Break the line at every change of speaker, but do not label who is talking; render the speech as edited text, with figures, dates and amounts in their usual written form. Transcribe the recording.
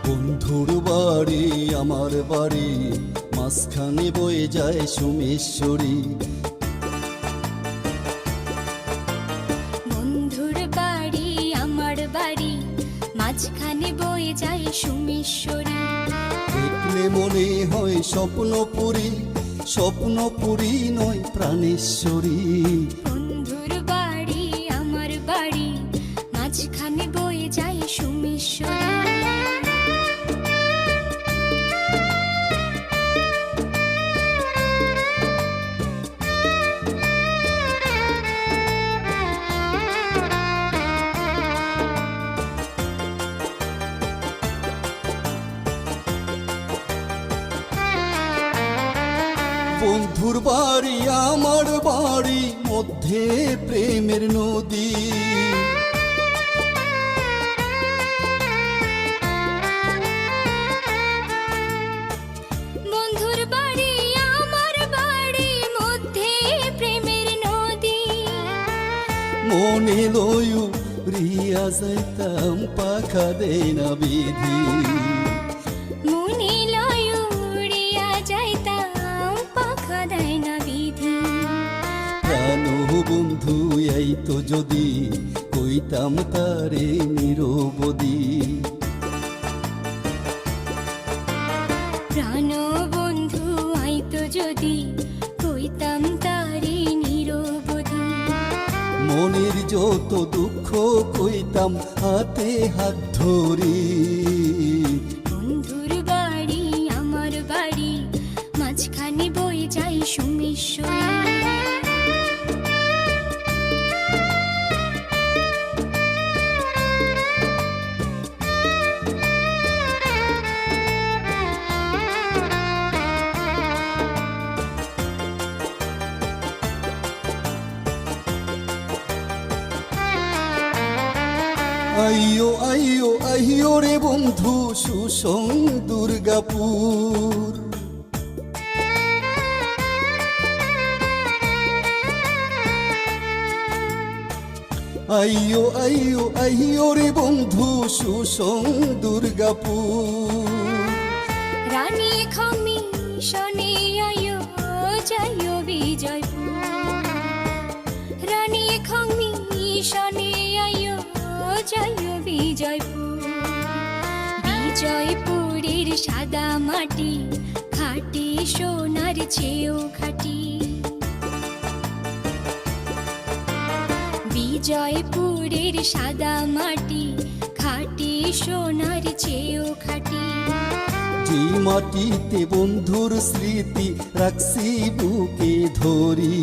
বন্ধুর বাড়ি আমার বাড়ি, মাঝখানে বয়ে যায় সোমেশ্বরী।
বন্ধুর বাড়ি আমার বাড়ি, মাঝখানে বয়ে যায় সোমেশ্বরী।
দেখলে মনে হয় স্বপ্নপুরী, স্বপ্নপুরী নয় প্রাণেশ্বরী।
বন্ধুর বাড়ি আমার বাড়ি, মাঝখানে বয়ে যায় সোমেশ্বরী।
বন্ধুর বাড়ি আমার বাড়ি, মধ্যে প্রেমের নদী।
বন্ধুর বাড়ি আমার বাড়ি, মধ্যে প্রেমের নদী।
মনে লয়ু রিয়া যাইতাম, পাখা দেয় না বিধি।
মনে লয় উড়িয়া যাইতাম, পাখা দেয় না বিধি।
প্রাণ বন্ধু এই তো যদি, কইতাম তারে নিরবধি।
প্রাণ বন্ধু আইতো যদি, কইতাম তারি নিরবধি।
মনের যত দুঃখ কইতাম হাতে হাত ধরি।
বন্ধুর বাড়ি আমার বাড়ি, মাঝখানে বয়ে যায় সোমেশ্বরী।
আইয়ো আইয়ো আইয়ো রে বন্ধু, সুসং দুর্গাপুর। আইয়ো আইয়ো আইয়ো রে বন্ধু, সুসং দুর্গাপুর।
রানী খমি শনি আয়ো যাইও বিজয়পুর। রানী খমি শনি আয়ো যাইও বিজয়পুর। বিজয়পুরের সাদা মাটি, খাটি সোনার চেয়েও খাটি। বিজয়পুরের সাদা মাটি, খাটি সোনার চেয়েও খাটি।
যে মাটিতে বন্ধুর স্মৃতি রাখছি বুকে ধরি।